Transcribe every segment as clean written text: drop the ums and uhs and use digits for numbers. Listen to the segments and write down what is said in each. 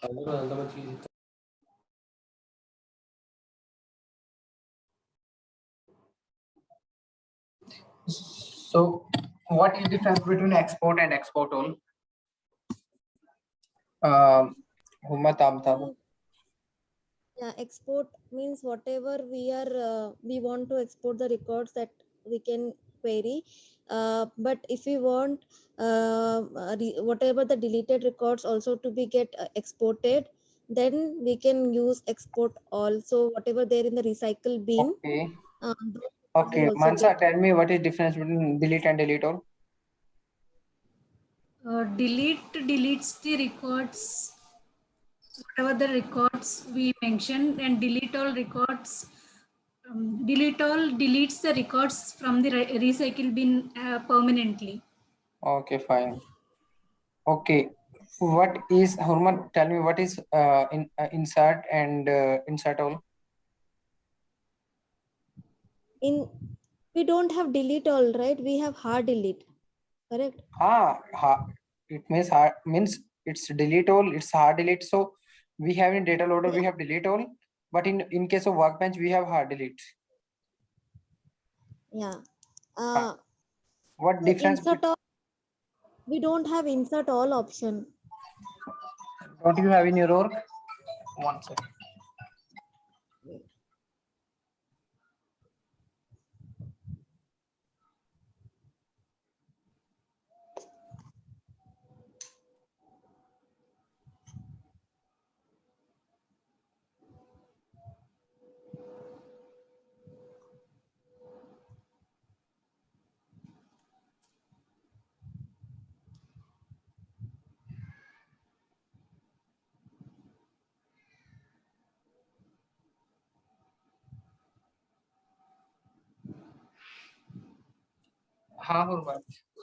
So, what is the difference between export and export all? Hummat Amtab. Yeah, export means whatever we want to export the records that we can query. But if we want whatever the deleted records also to be get exported, then we can use export all. So whatever there in the recycle bin, Okay. those Okay, will also Mansa, get. tell me what is difference between delete and delete all? Delete deletes the records, whatever the records we mentioned, and delete all records. Delete all deletes the records from the recycle bin permanently. Okay, fine. Okay, what is Hurman? Tell me what is insert and insert all? We don't have delete all, right? We have hard delete, correct? It means it's delete all. It's hard delete. So we have in data loader we have delete all, but in case of workbench we have hard delete. Yeah. What difference? Insert all, we don't have insert all option. Don't you have in your org? One second.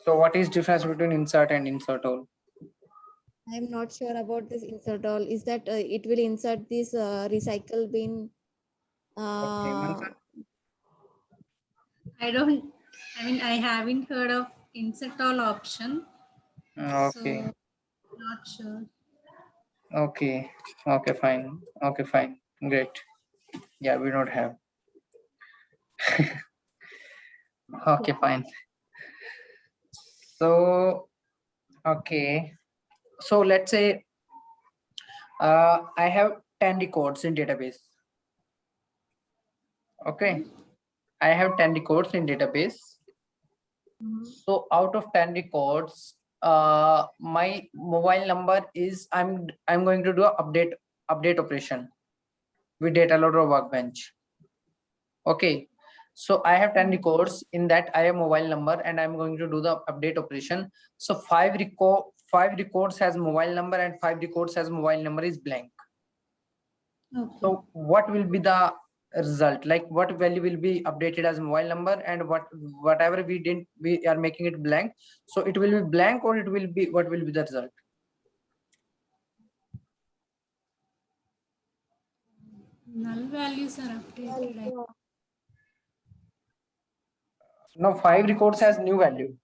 So what is difference between insert and insert all? I'm not sure about this insert all. Is that it will insert this recycle bin? I haven't heard of insert all option. Okay. So not sure. Okay. Okay, fine. Okay, fine. Great. Yeah, we don't have. Okay, fine. So, okay. So let's say I have 10 records in database. Okay. I have 10 records in database. So out of 10 records, my mobile number is I'm going to do a update operation with data loader workbench. Okay. So I have 10 records. In that I have mobile number and I'm going to do the update operation. So five records has mobile number and 5 records has mobile number is blank. Okay. So what will be the result? Like what value will be updated as mobile number, and whatever we are making it blank. So it will be blank, or it will be, what will be the result? Null values are updated. No, 5 records has new value.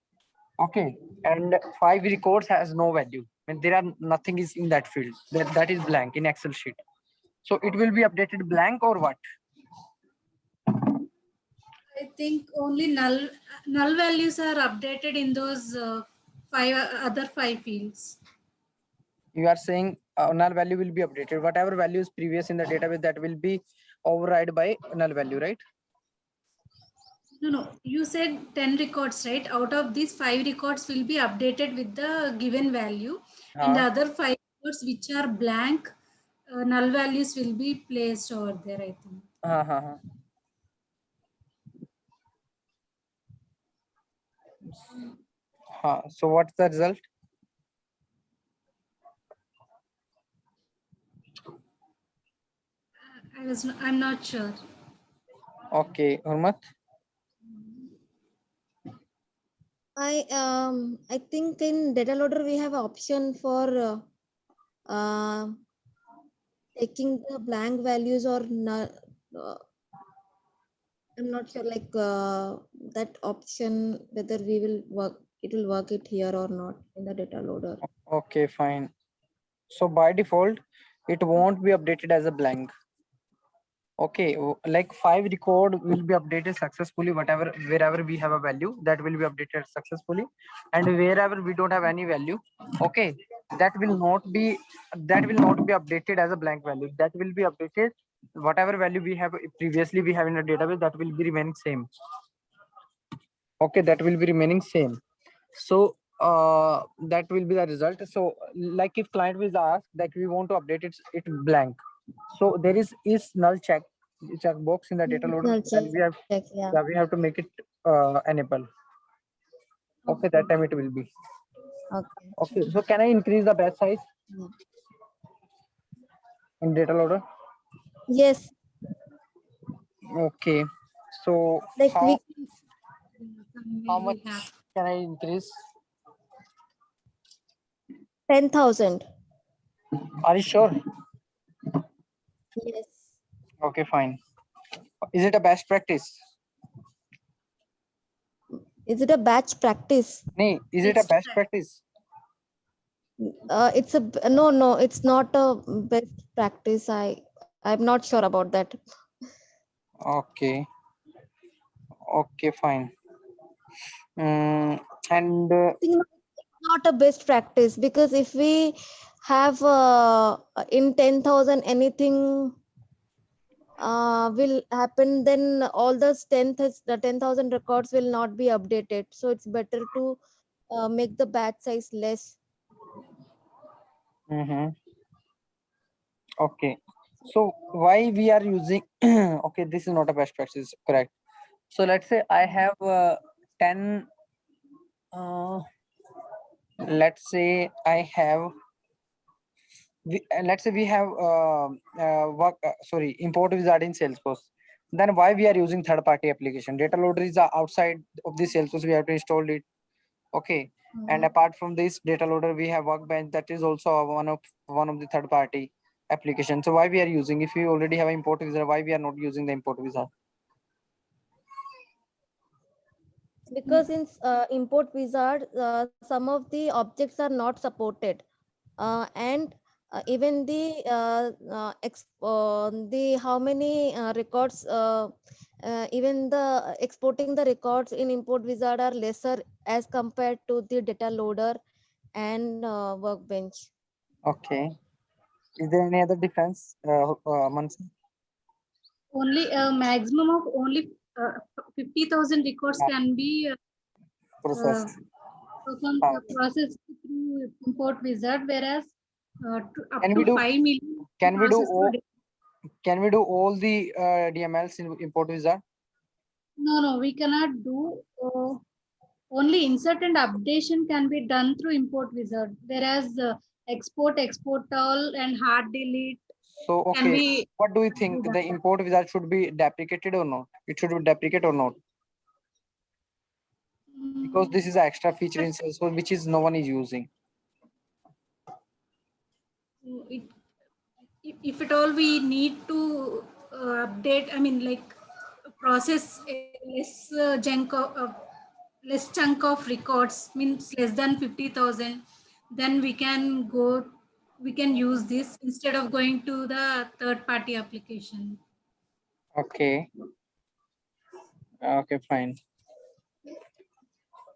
Okay, and 5 records has no value, and there are nothing is in that field. That is blank in Excel sheet. So it will be updated blank, or what? I think only null values are updated in those other 5 fields. You are saying null value will be updated. Whatever value is previous in the database, that will be override by null value, right? No. You said 10 records, right? Out of these 5 records will be updated with the given value, and the other 5 records which are blank, null values will be placed over there, I think. So what's the result? I'm not sure. Okay, Hurmat. I think in data loader we have option for taking the blank values or null. I'm not sure like that option whether it will work it here or not in the data loader. Okay, fine. So by default, it won't be updated as a blank. Okay, like 5 record will be updated successfully, wherever we have a value, that will be updated successfully, and wherever we don't have any value, okay, that will not be updated as a blank value. That will be updated, whatever value we have previously we have in the database, that will be remaining same. Okay, that will be remaining same. So that will be the result. So like if client will ask that we want to update it blank, so there is null checkbox in the data loader, Null and check, yeah. we have to make it enable. Okay, that time it will be Okay. okay. So can I increase the batch size Yeah. in data loader? Yes, Okay, so like how We much have can I increase? 10,000. Are you sure? Yes. Okay, fine. Is it a best practice? Is it a batch practice? Nee, is it a best practice? It's a no, it's not a best practice. I'm not sure about that. Okay, okay, fine. And Think it's not a best practice, because if we have in 10,000 anything will happen, then all the 10,000 records will not be updated. So it's better to make the batch size less. okay, so why we are using okay, this is not a best practice, correct? So let's say I have 10 let's say I have let's say we have import wizard in Salesforce. Then why we are using third party application? Data loader is outside of the Salesforce, we have to install it. Okay, and apart from this data loader, we have Workbench, that is also one of the third party application. So why we are using, if we already have import wizard, why we are not using the import wizard? Because in import wizard, some of the objects are not supported, and even the how many records, even the exporting the records in import wizard are lesser as compared to the data loader and Workbench. Okay, is there any other difference, Mansi? only a maximum of only 50,000 records can be Process. processed through import wizard, whereas up Can we to do 5 million can we do processed through. can we do all the DMLs in import wizard? No, we cannot do. Only insert and updation can be done through import wizard, whereas export all, and hard delete So can okay, be. what do you think, the import wizard should be deprecated or not? It should be deprecated or not? Because this is an extra feature in Salesforce which is no one is using. It, if at all we need to update, I mean, like process a less chunk of records, means less than 50,000, then we can use this instead of going to the third party application. Okay. Okay, fine.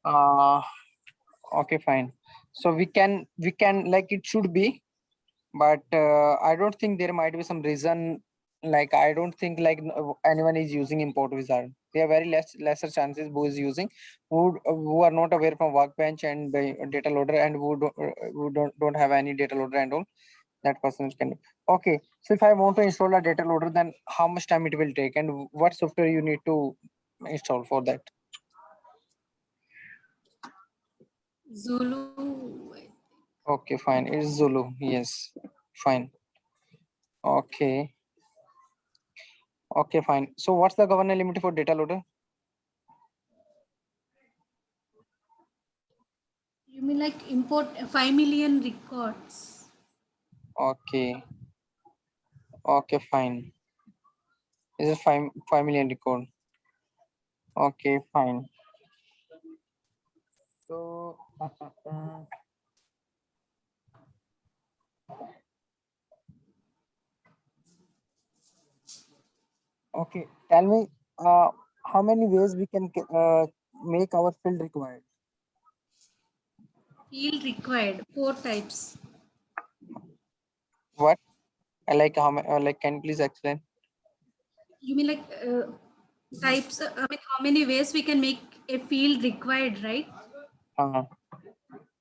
Uh okay, fine. So we can like it should be, but I don't think there might be some reason. Like I don't think like anyone is using import wizard. There are very lesser chances who is using, who are not aware from Workbench and the data loader, and who don't have any data loader and all. That person can do. Okay, so if I want to install a data loader, then how much time it will take, and what software you need to install for that? Zulu. Okay, fine. It's Zulu. Yes, fine. Okay. Okay, fine. So what's the governance limit for data loader? You mean like import 5 million records? Okay. Okay, fine. Is it 5 million record? Okay, fine. So Okay, tell me, how many ways we can make our field required? Field required, 4 types. What? Like how many? Like, can you please explain? You mean like types, I mean, how many ways we can make a field required, right? Uh,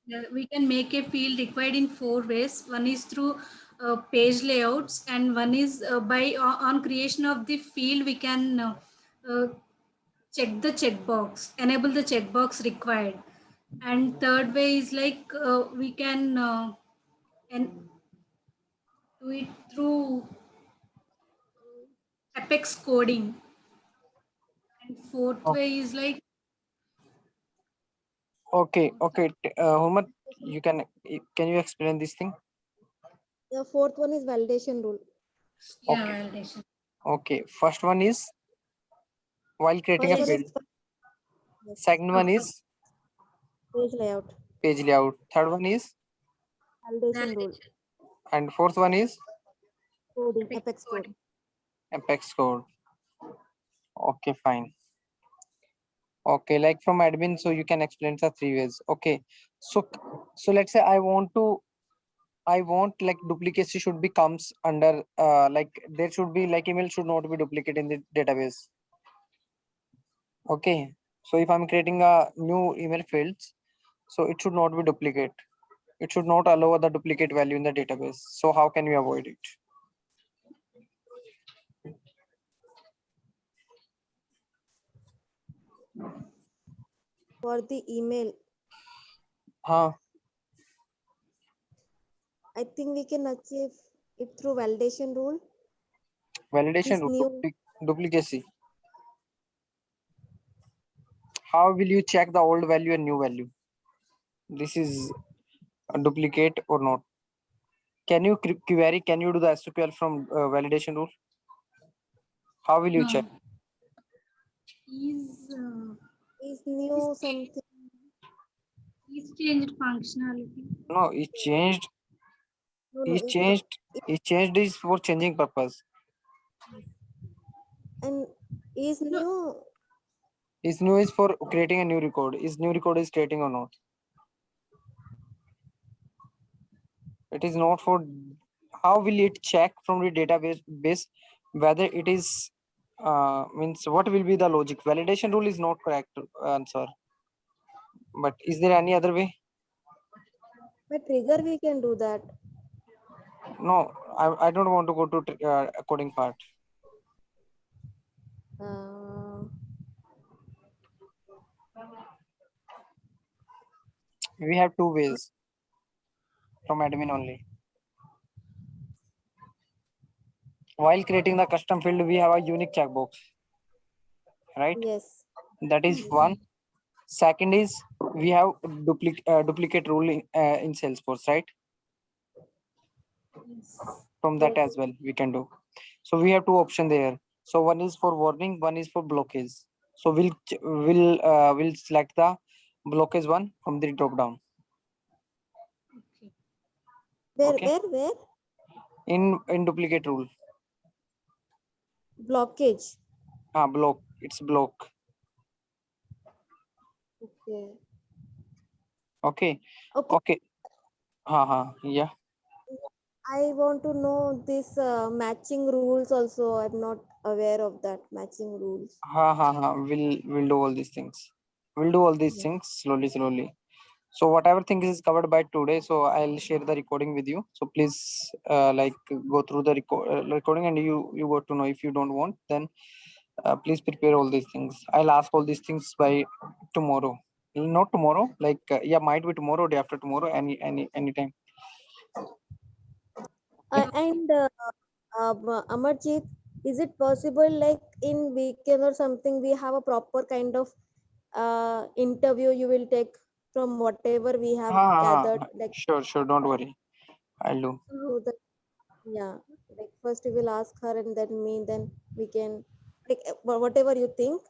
Yeah, we can make a field required in 4 ways. One is through page layouts, and one is by on creation of the field, we can uh, check the checkbox, enable the checkbox required. And third way is like we can and do it through Apex coding. And fourth o- way is like okay, okay. Homer, you can you explain this thing? The fourth one is validation rule. yeah, Okay, validation. okay. First one is while creating a First one field. is yes, Second one Okay. is page layout. page layout. Third one is, Validation rule. Validation. and fourth one is Coding. Apex Apex code. coding. Apex code. Okay, fine. Okay, like from admin, so you can explain the 3 ways. Okay, so let's say I want like duplicacy should be comes under like there should be like email should not be duplicate in the database. Okay, so if I'm creating a new email fields, so it should not be duplicate. It should not allow the duplicate value in the database. So how can we avoid it? For the email, Huh? I think we can achieve it through validation rule. Validation This new duplicacy. How will you check the old value and new value? This is a duplicate or not? Can you query? Can you do the SQL from validation rule? How will you No. check? Is something. is changed functionality. No, it changed. No, no. It changed. It changed is for changing purpose. And is No, new. Is new is for creating a new record. Is new record is creating or not? It is not for. How will it check from the database whether it is means what will be the logic? Validation rule is not correct answer. But is there any other way? By trigger, we can do that. No, I don't want to go to coding part. Uh, We have 2 ways from admin only. While creating the custom field, we have a unique checkbox, right? yes. That is one. Second is we have duplicate rule in Salesforce, right? From that Yes. as well we can do. So we have 2 options there. So one is for warning, one is for blockage. So we'll select the blockage one from the drop down. okay. Okay. Where? In duplicate rule. Blockage. Block. It's block. Okay. Okay. Okay. Okay. Yeah. I want to know this matching rules also. I'm not aware of that matching rules. We'll do all these things. We'll do all these Yeah. things slowly. So whatever thing is covered by today, so I'll share the recording with you. So please like go through the recording, and you got to know. If you don't want, then please prepare all these things. I'll ask all these things by tomorrow. Not tomorrow, like yeah, might be tomorrow, day after tomorrow, anytime. And Amarjit, is it possible like in weekend or something we have a proper kind of interview you will take from whatever we have gathered? Like Sure, don't worry. I'll do. so that yeah, like first we will ask her and then me, then we can like whatever you think.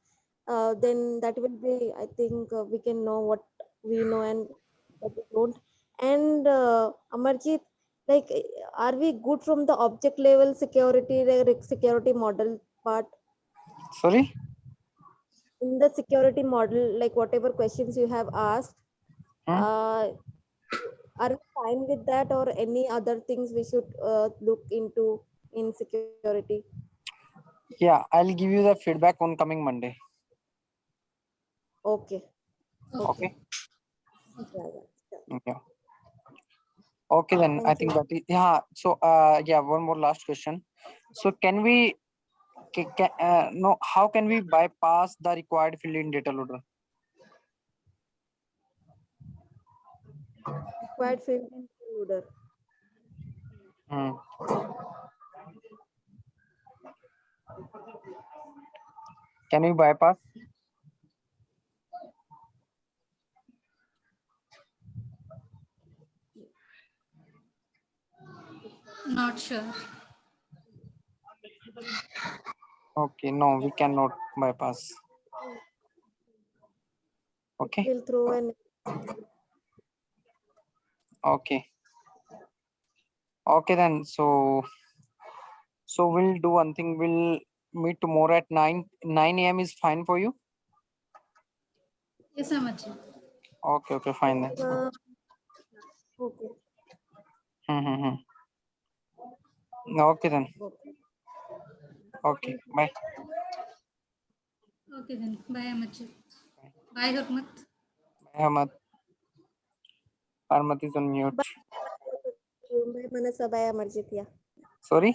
Then that will be I think we can know what we know and what we don't. And Amarjit, like are we good from the object level security, like security model part? Sorry. In the security model, like whatever questions you have asked, Hmm? are you fine with that, or any other things we should look into in security? Yeah, I'll give you the feedback on coming Monday. Okay. Okay. Yeah, yeah. Yeah. Okay, then I Thank think you. that is, yeah. So yeah, one more last question. So can we no, how can we bypass the required field in data loader? Required field includer. Hmm. Can we bypass? Not sure. Okay, no, we cannot bypass. Okay, Will throw an okay, okay then. So we'll do one thing. We'll meet tomorrow at 9 a.m. is fine for you? Yes, Amarjit. Okay, fine then. okay. Hmm. Okay then. Okay. Okay, bye. Okay then. Bye, Amarjit. Bye, Hurmat. Bye, Ahmad. Ahmad is on mute. Bye, Manasa. Bye, Amarjit. Yeah. Sorry.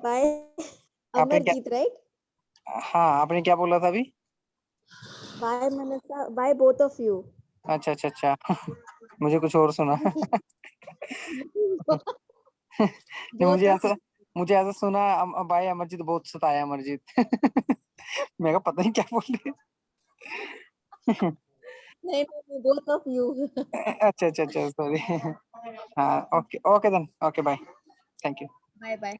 Bye, आपने क्या Amarjit, right? हाँ आपने क्या बोला था अभी? Bye, Manasa. Bye, both of you. अच्छा मुझे कुछ और सुना. Both of you. मुझे ऐसा सुना भाई अमरजीत बहुत सताया अमरजीत. मैं कहा पता नहीं क्या बोल रहे. No, both of you. अच्छा सॉरी. हाँ okay then. Okay bye. Thank you. Bye, bye.